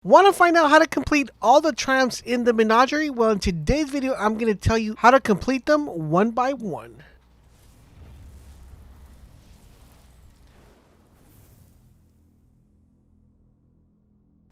Want to find out how to complete all the triumphs in the menagerie? Well, in today's video, I'm going to tell you how to complete them one by one.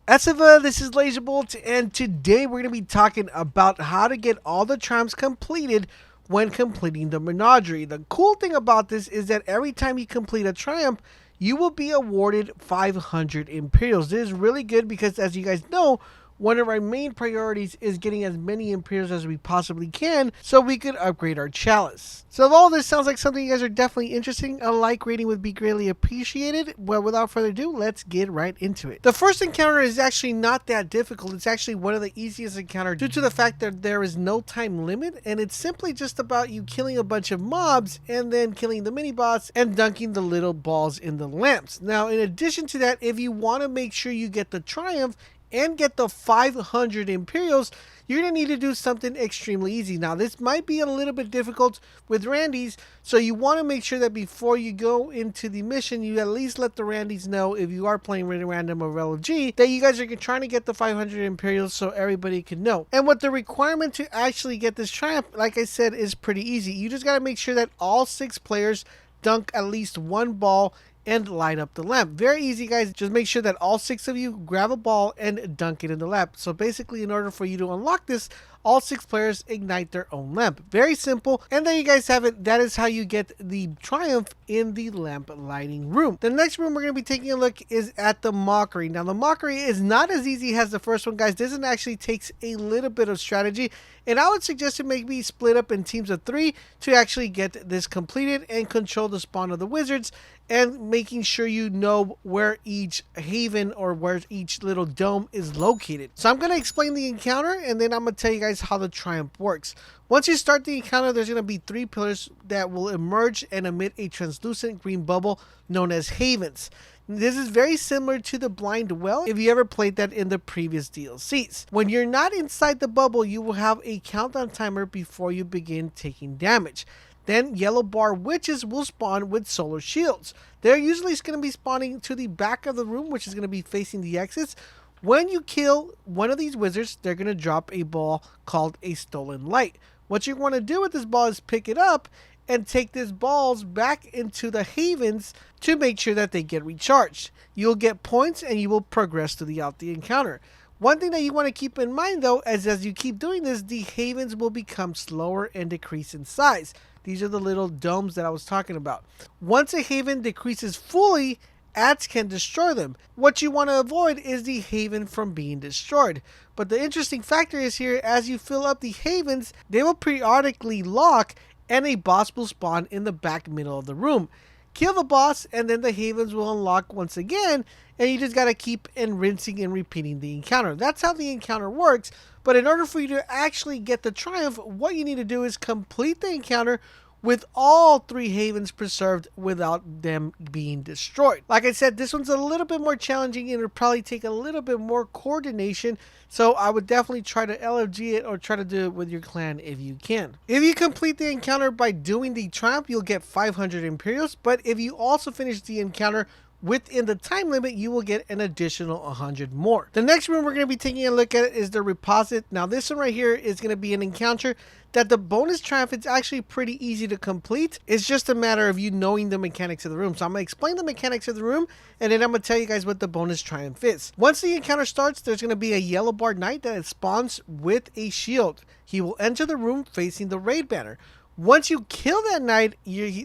Esiva, this is LaserBolt, and today we're going to be talking about how to get all the triumphs completed when completing the menagerie. The cool thing about this is that every time you complete a triumph, you will be awarded 500 Imperials. This is really good because, as you guys know, one of our main priorities is getting as many Imperials as we possibly can so we could upgrade our chalice. So if all this sounds like something you guys are definitely interested in, a like rating would be greatly appreciated. Well, without further ado, let's get right into it. The first encounter is actually not that difficult. It's actually one of the easiest encounters due to the fact that there is no time limit, and it's simply just about you killing a bunch of mobs and then killing the mini boss and dunking the little balls in the lamps. Now, in addition to that, if you want to make sure you get the triumph and get the 500 Imperials, you're going to need to do something extremely easy. Now, this might be a little bit difficult with Randys, so you want to make sure that before you go into the mission, you at least let the Randys know, if you are playing random or LFG, that you guys are trying to get the 500 Imperials so everybody can know. And what the requirement to actually get this triumph, like I said, is pretty easy. You just got to make sure that all 6 players dunk at least one ball and light up the lamp. Very easy, guys. Just make sure that all 6 of you grab a ball and dunk it in the lamp. So basically, in order for you to unlock this, all 6 players ignite their own lamp. Very simple. And there you guys have it. That is how you get the triumph in the lamp lighting room. The next room we're going to be taking a look is at the mockery. Now, the mockery is not as easy as the first one, guys. This one actually takes a little bit of strategy, and I would suggest it maybe split up in teams of 3 to actually get this completed and control the spawn of the wizards, and making sure you know where each haven or where each little dome is located. So I'm going to explain the encounter, and then I'm going to tell you guys how the triumph works. Once you start the encounter, there's going to be 3 pillars that will emerge and emit a translucent green bubble known as havens. This is very similar to the blind well if you ever played that in the previous DLCs. When you're not inside the bubble, you will have a countdown timer before you begin taking damage. Then yellow bar witches will spawn with solar shields. They're usually going to be spawning to the back of the room, which is going to be facing the exits. When you kill one of these wizards, they're going to drop a ball called a stolen light. What you want to do with this ball is pick it up and take these balls back into the havens to make sure that they get recharged. You'll get points and you will progress throughout the encounter. One thing that you want to keep in mind, though, is as you keep doing this, the havens will become slower and decrease in size. These are the little domes that I was talking about. Once a haven decreases fully, ants can destroy them. What you want to avoid is the haven from being destroyed. But the interesting factor is here, as you fill up the havens, they will periodically lock and a boss will spawn in the back middle of the room. Kill the boss and then the havens will unlock once again, and you just got to keep rinsing and repeating the encounter. That's how the encounter works. But in order for you to actually get the triumph, what you need to do is complete the encounter with all 3 havens preserved without them being destroyed. Like I said, this one's a little bit more challenging and it'll probably take a little bit more coordination, so I would definitely try to LFG it or try to do it with your clan if you can. If you complete the encounter by doing the triumph, you'll get 500 Imperials, but if you also finish the encounter within the time limit, you will get an additional 100 more. The next room we're going to be taking a look at is the Reposit. Now, this one right here is going to be an encounter that the bonus triumph is actually pretty easy to complete. It's just a matter of you knowing the mechanics of the room. So I'm going to explain the mechanics of the room, and then I'm going to tell you guys what the bonus triumph is. Once the encounter starts, there's going to be a yellow bar knight that spawns with a shield. He will enter the room facing the raid banner. Once you kill that knight,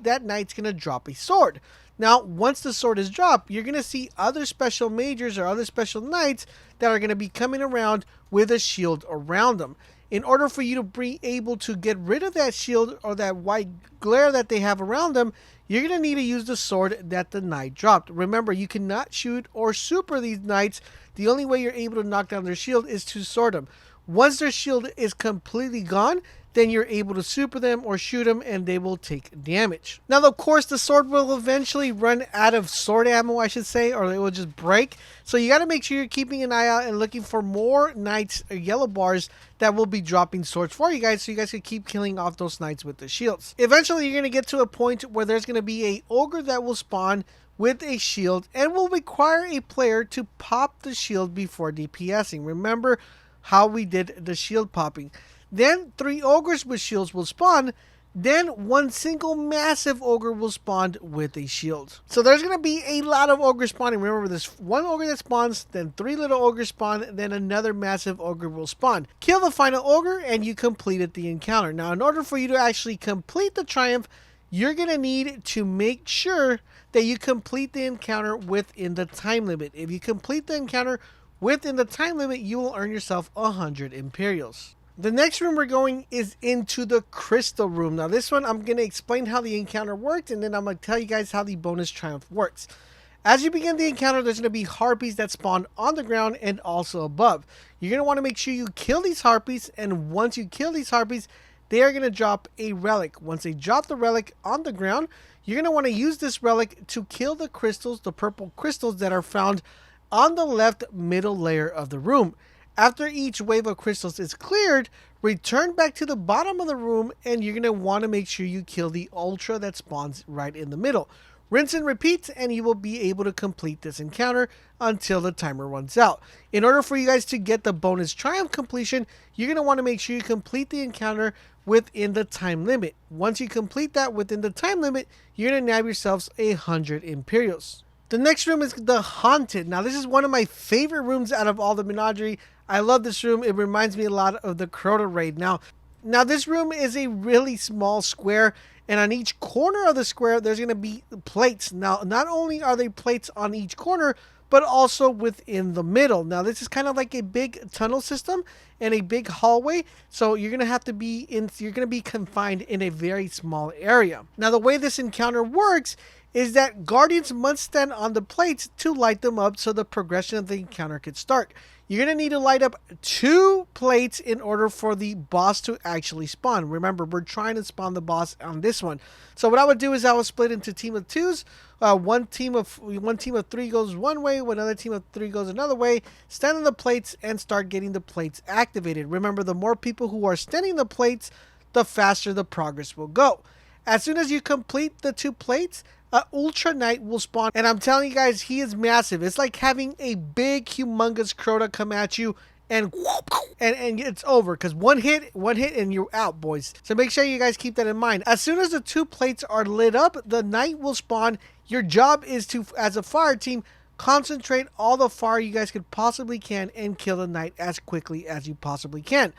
that knight's going to drop a sword. Now, once the sword is dropped, you're going to see other special majors or other special knights that are going to be coming around with a shield around them. In order for you to be able to get rid of that shield or that white glare that they have around them, you're going to need to use the sword that the knight dropped. Remember, you cannot shoot or super these knights. The only way you're able to knock down their shield is to sword them. Once their shield is completely gone, then you're able to super them or shoot them and they will take damage. Now, of course, the sword will eventually run out of sword ammo, I should say, or it will just break. So you got to make sure you're keeping an eye out and looking for more knights or yellow bars that will be dropping swords for you guys, so you guys can keep killing off those knights with the shields. Eventually, you're going to get to a point where there's going to be a ogre that will spawn with a shield and will require a player to pop the shield before DPSing. Remember how we did the shield popping. Then 3 ogres with shields will spawn. Then one single massive ogre will spawn with a shield. So there's going to be a lot of ogres spawning. Remember, there's 1 ogre that spawns, then 3 little ogres spawn, then another massive ogre will spawn. Kill the final ogre and you completed the encounter. Now, in order for you to actually complete the triumph, you're going to need to make sure that you complete the encounter within the time limit. If you complete the encounter within the time limit, you will earn yourself 100 Imperials. The next room we're going is into the crystal room. Now this one, I'm going to explain how the encounter worked, and then I'm going to tell you guys how the bonus triumph works. As you begin the encounter, there's going to be harpies that spawn on the ground and also above. You're going to want to make sure you kill these harpies, and once you kill these harpies, they are going to drop a relic. Once they drop the relic on the ground, you're going to want to use this relic to kill the crystals, the purple crystals that are found on the left middle layer of the room. After each wave of crystals is cleared, return back to the bottom of the room, and you're going to want to make sure you kill the ultra that spawns right in the middle. Rinse and repeat, and you will be able to complete this encounter until the timer runs out. In order for you guys to get the bonus triumph completion, you're going to want to make sure you complete the encounter within the time limit. Once you complete that within the time limit, you're going to nab yourselves 100 Imperials. The next room is the Haunted. Now, this is one of my favorite rooms out of all the Menagerie. I love this room. It reminds me a lot of the Crota raid. Now this room is a really small square, and on each corner of the square, there's going to be plates. Now, not only are they plates on each corner, but also within the middle. Now, this is kind of like a big tunnel system and a big hallway. So you're going to have to be you're going to be confined in a very small area. Now, the way this encounter works is that guardians must stand on the plates to light them up so the progression of the encounter could start. You're going to need to light up 2 plates in order for the boss to actually spawn. Remember, we're trying to spawn the boss on this one. So what I would do is I would split into a team of 2s. One team of 3 goes one way, another team of 3 goes another way. Stand on the plates and start getting the plates activated. Remember, the more people who are standing the plates, the faster the progress will go. As soon as you complete the 2 plates, Ultra Knight will spawn, and I'm telling you guys, he is massive. It's like having a big, humongous Crota come at you, and it's over, because one hit, and you're out, boys. So make sure you guys keep that in mind. As soon as the 2 plates are lit up, the Knight will spawn. Your job is to, as a fire team, concentrate all the fire you guys could possibly can and kill the Knight as quickly as you possibly can.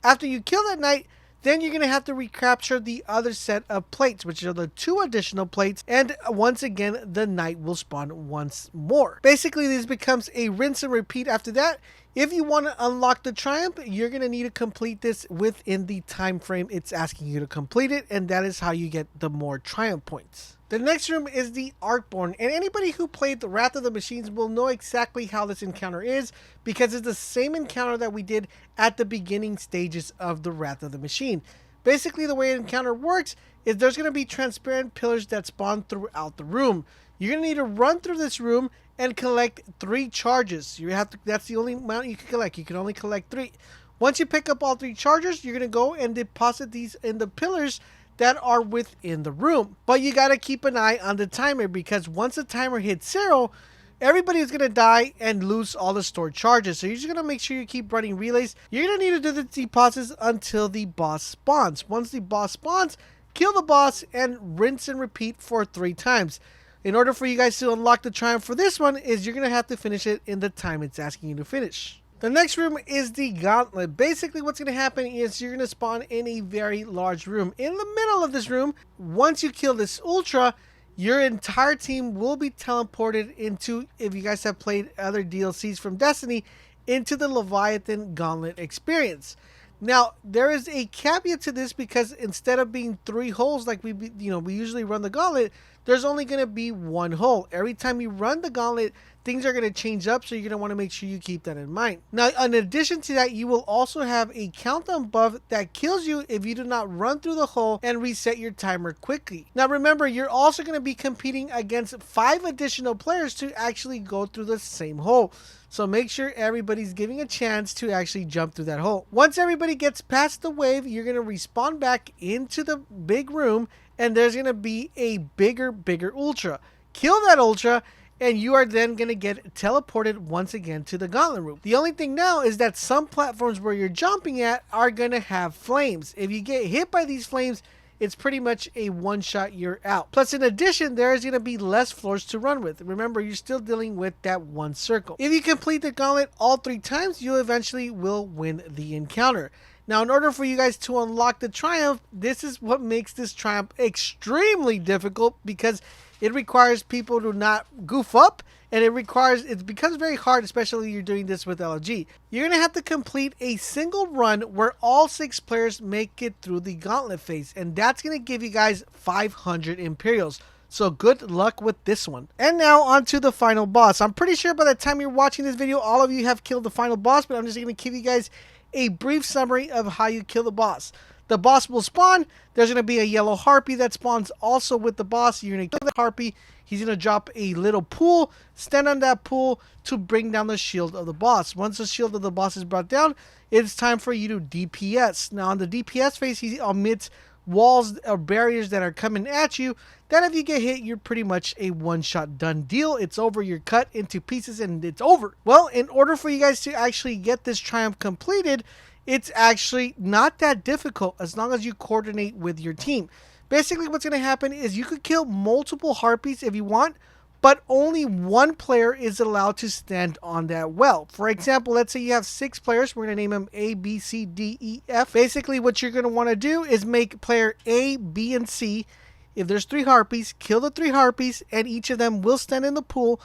After you kill that Knight, then you're going to have to recapture the other set of plates, which are the 2 additional plates, and once again, the Knight will spawn once more. Basically, this becomes a rinse and repeat after that. If you want to unlock the triumph, you're going to need to complete this within the time frame it's asking you to complete it, and that is how you get the more triumph points. The next room is the Arcborn, and anybody who played the Wrath of the Machines will know exactly how this encounter is, because it's the same encounter that we did at the beginning stages of the Wrath of the Machine. Basically, the way an encounter works is there's going to be transparent pillars that spawn throughout the room. You're going to need to run through this room and collect 3 charges. That's the only amount you can collect. You can only collect 3. Once you pick up all 3 charges, you're going to go and deposit these in the pillars that are within the room. But you got to keep an eye on the timer, because once the timer hits 0, everybody is going to die and lose all the stored charges. So you're just going to make sure you keep running relays. You're going to need to do the deposits until the boss spawns. Once the boss spawns, kill the boss and rinse and repeat for 3 times. In order for you guys to unlock the triumph for this one, is you're going to have to finish it in the time it's asking you to finish. The next room is the Gauntlet. Basically, what's going to happen is you're going to spawn in a very large room. In the middle of this room, once you kill this Ultra, your entire team will be teleported into, if you guys have played other DLCs from Destiny, into the Leviathan Gauntlet experience. Now, there is a caveat to this, because instead of being 3 holes like we usually run the Gauntlet, there's only going to be 1 hole. Every time you run the Gauntlet, things are going to change up, so you're going to want to make sure you keep that in mind. Now, in addition to that, you will also have a countdown buff that kills you if you do not run through the hole and reset your timer quickly. Now, remember, you're also going to be competing against 5 additional players to actually go through the same hole. So make sure everybody's giving a chance to actually jump through that hole. Once everybody gets past the wave, you're going to respawn back into the big room, and there's going to be a bigger Ultra. kill that Ultra, and you are then going to get teleported once again to the Gauntlet room. The only thing now is that some platforms where you're jumping at are going to have flames. If you get hit by these flames, it's pretty much a one-shot, you're out. Plus, in addition, there is going to be less floors to run with. Remember, you're still dealing with that one circle. If you complete the Gauntlet all 3 times, you eventually will win the encounter. Now, in order for you guys to unlock the Triumph, this is what makes this Triumph extremely difficult, because it requires people to not goof up, and it becomes very hard, especially if you're doing this with LFG. You're going to have to complete a single run where all 6 players make it through the Gauntlet phase, and that's going to give you guys 500 Imperials. So good luck with this one. And now on to the final boss. I'm pretty sure by the time you're watching this video, all of you have killed the final boss, but I'm just going to give you guys a brief summary of how you kill the boss. The boss will spawn. There's going to be a yellow harpy that spawns also with the boss. You're going to kill the harpy. He's going to drop a little pool. Stand on that pool to bring down the shield of the boss. Once the shield of the boss is brought down, it's time for you to DPS. Now on the DPS phase, he omits walls or barriers that are coming at you. That if you get hit, you're pretty much a one-shot done deal. It's over. You're cut into pieces and it's over. Well, in order for you guys to actually get this Triumph completed, it's actually not that difficult as long as you coordinate with your team. Basically, what's going to happen is you could kill multiple harpies if you want, but only one player is allowed to stand on that well. For example, let's say you have 6 players. We're going to name them A, B, C, D, E, F. Basically, what you're going to want to do is make player A, B, and C. If there's 3 harpies, kill the 3 harpies, and each of them will stand in the pool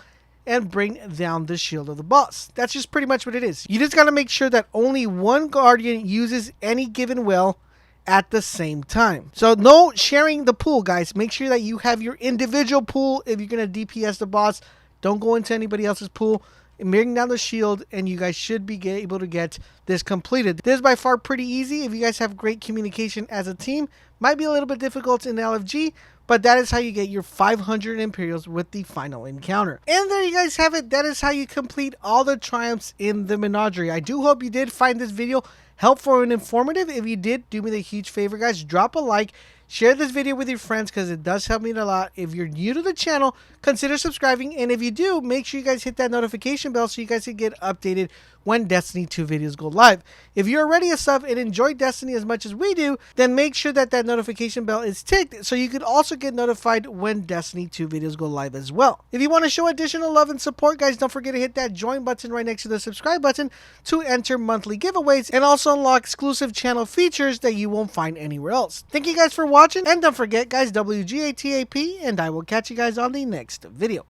and bring down the shield of the boss. That's just pretty much what it is. You just got to make sure that only one guardian uses any given well at the same time. So no sharing the pool, guys. Make sure that you have your individual pool. If you're going to DPS the boss, don't go into anybody else's pool. Bring down the shield, and you guys should be able to get this completed. This is by far pretty easy if you guys have great communication as a team. Might be a little bit difficult in LFG, but that is how you get your 500 Imperials with the final encounter. And there you guys have it. That is how you complete all the Triumphs in the Menagerie. I do hope you did find this video helpful and informative. If you did, do me the huge favor, guys. Drop a like. Share this video with your friends because it does help me a lot. If you're new to the channel, consider subscribing. And if you do, make sure you guys hit that notification bell so you guys can get updated when Destiny 2 videos go live. If you're already a sub and enjoy Destiny as much as we do, then make sure that that notification bell is ticked so you could also get notified when Destiny 2 videos go live as well. If you want to show additional love and support, guys, don't forget to hit that join button right next to the subscribe button to enter monthly giveaways and also unlock exclusive channel features that you won't find anywhere else. Thank you guys for watching, and don't forget, guys, WGATAP, and I will catch you guys on the next video.